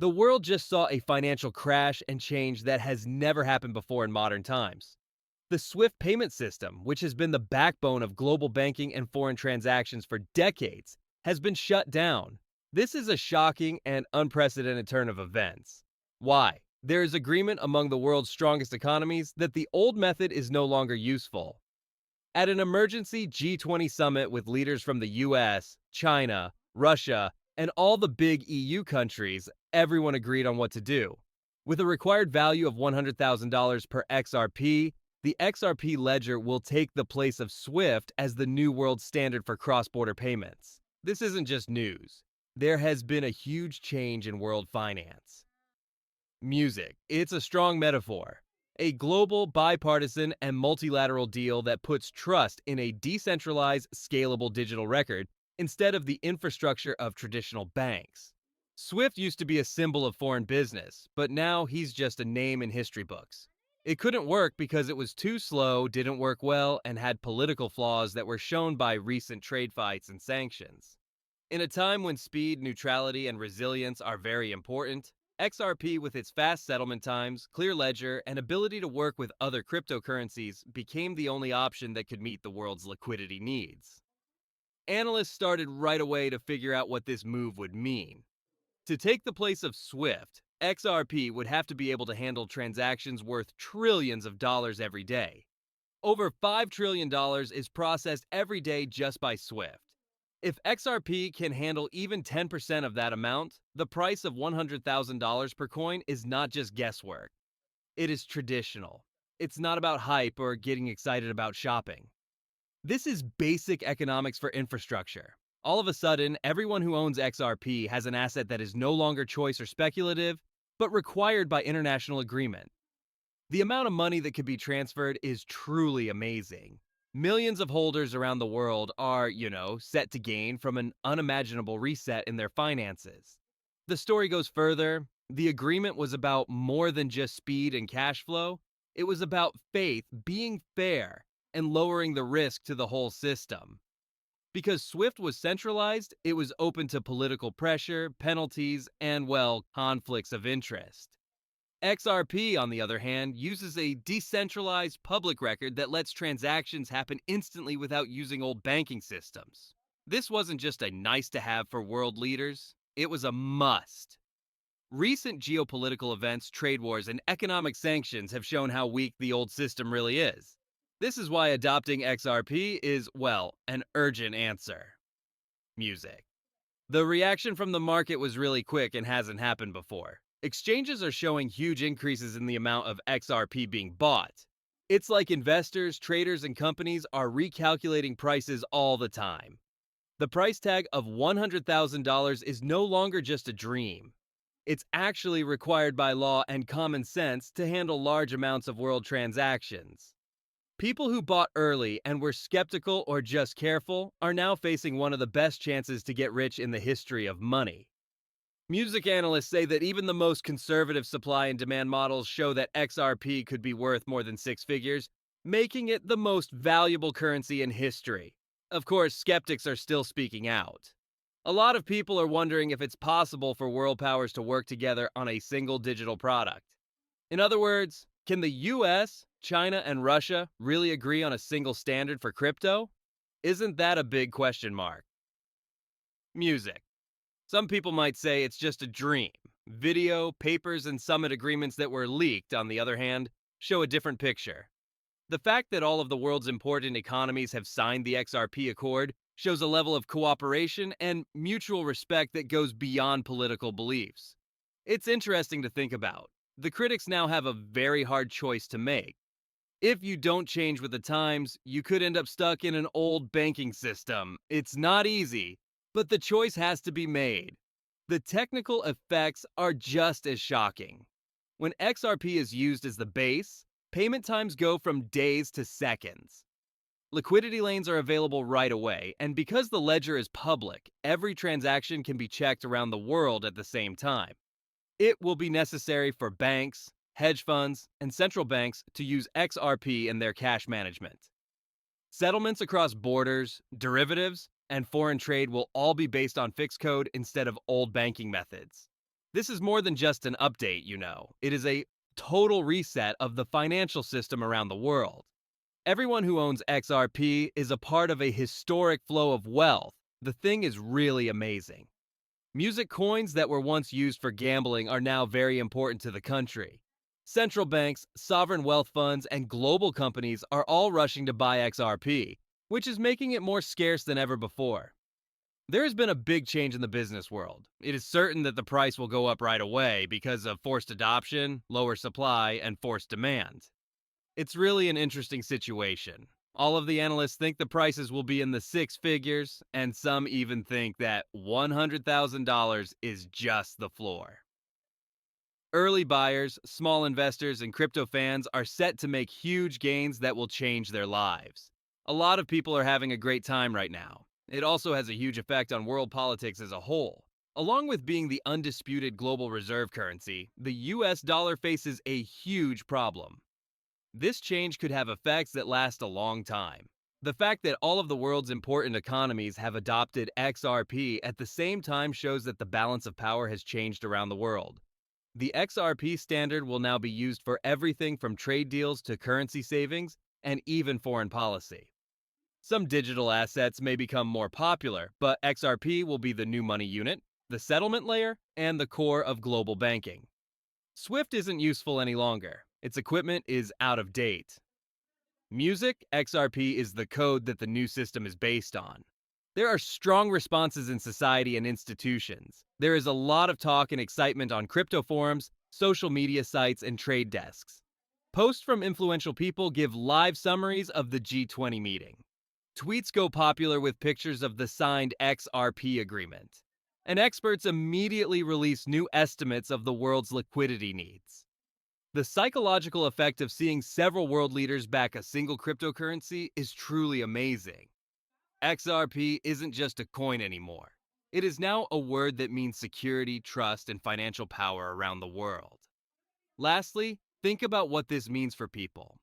The world just saw a financial crash and change that has never happened before in modern times. The SWIFT payment system, which has been the backbone of global banking and foreign transactions for decades, has been shut down. This is a shocking and unprecedented turn of events. Why? There is agreement among the world's strongest economies that the old method is no longer useful. At an emergency G20 summit with leaders from the US, China, Russia, and all the big EU countries, everyone agreed on what to do. With a required value of $100,000 per XRP, the XRP ledger will take the place of SWIFT as the new world standard for cross-border payments. This isn't just news. There has been a huge change in world finance. Music. It's a strong metaphor. A global, bipartisan, and multilateral deal that puts trust in a decentralized, scalable digital record instead of the infrastructure of traditional banks. SWIFT used to be a symbol of foreign business, but now he's just a name in history books. It couldn't work because it was too slow, didn't work well, and had political flaws that were shown by recent trade fights and sanctions. In a time when speed, neutrality, and resilience are very important, XRP, with its fast settlement times, clear ledger, and ability to work with other cryptocurrencies, became the only option that could meet the world's liquidity needs. Analysts started right away to figure out what this move would mean. To take the place of SWIFT, XRP would have to be able to handle transactions worth trillions of dollars every day. Over $5 trillion is processed every day just by SWIFT. If XRP can handle even 10% of that amount, the price of $100,000 per coin is not just guesswork. It is traditional. It's not about hype or getting excited about shopping. This is basic economics for infrastructure. All of a sudden, everyone who owns XRP has an asset that is no longer choice or speculative, but required by international agreement. The amount of money that could be transferred is truly amazing. Millions of holders around the world are, set to gain from an unimaginable reset in their finances. The story goes further. The agreement was about more than just speed and cash flow. It was about faith, being fair, and lowering the risk to the whole system. Because SWIFT was centralized, it was open to political pressure, penalties, and, conflicts of interest. XRP, on the other hand, uses a decentralized public record that lets transactions happen instantly without using old banking systems. This wasn't just a nice-to-have for world leaders, it was a must. Recent geopolitical events, trade wars, and economic sanctions have shown how weak the old system really is. This is why adopting XRP is, an urgent answer. Music. The reaction from the market was really quick and hasn't happened before. Exchanges are showing huge increases in the amount of XRP being bought. It's like investors, traders, and companies are recalculating prices all the time. The price tag of $100,000 is no longer just a dream. It's actually required by law and common sense to handle large amounts of world transactions. People who bought early and were skeptical or just careful are now facing one of the best chances to get rich in the history of money. Music analysts say that even the most conservative supply and demand models show that XRP could be worth more than six figures, making it the most valuable currency in history. Of course, skeptics are still speaking out. A lot of people are wondering if it's possible for world powers to work together on a single digital product. In other words, can the US, China, and Russia really agree on a single standard for crypto? Isn't that a big question mark? Music. Some people might say it's just a dream. Video, papers, and summit agreements that were leaked, on the other hand, show a different picture. The fact that all of the world's important economies have signed the XRP Accord shows a level of cooperation and mutual respect that goes beyond political beliefs. It's interesting to think about. The critics now have a very hard choice to make. If you don't change with the times, you could end up stuck in an old banking system. It's not easy, but the choice has to be made. The technical effects are just as shocking. When XRP is used as the base, payment times go from days to seconds. Liquidity lanes are available right away, and because the ledger is public, every transaction can be checked around the world at the same time. It will be necessary for banks, hedge funds, and central banks to use XRP in their cash management. Settlements across borders, derivatives, and foreign trade will all be based on fixed code instead of old banking methods. This is more than just an update, you know. It is a total reset of the financial system around the world. Everyone who owns XRP is a part of a historic flow of wealth. The thing is really amazing. Music coins that were once used for gambling are now very important to the country. Central banks, sovereign wealth funds, and global companies are all rushing to buy XRP, which is making it more scarce than ever before. There has been a big change in the business world. It is certain that the price will go up right away because of forced adoption, lower supply, and forced demand. It's really an interesting situation. All of the analysts think the prices will be in the six figures, and some even think that $100,000 is just the floor. Early buyers, small investors, and crypto fans are set to make huge gains that will change their lives. A lot of people are having a great time right now. It also has a huge effect on world politics as a whole. Along with being the undisputed global reserve currency, the US dollar faces a huge problem. This change could have effects that last a long time. The fact that all of the world's important economies have adopted XRP at the same time shows that the balance of power has changed around the world. The XRP standard will now be used for everything from trade deals to currency savings and even foreign policy. Some digital assets may become more popular, but XRP will be the new money unit, the settlement layer, and the core of global banking. SWIFT isn't useful any longer. Its equipment is out of date. Music, XRP is the code that the new system is based on. There are strong responses in society and institutions. There is a lot of talk and excitement on crypto forums, social media sites, and trade desks. Posts from influential people give live summaries of the G20 meeting. Tweets go popular with pictures of the signed XRP agreement. And experts immediately release new estimates of the world's liquidity needs. The psychological effect of seeing several world leaders back a single cryptocurrency is truly amazing. XRP isn't just a coin anymore. It is now a word that means security, trust, and financial power around the world. Lastly, think about what this means for people.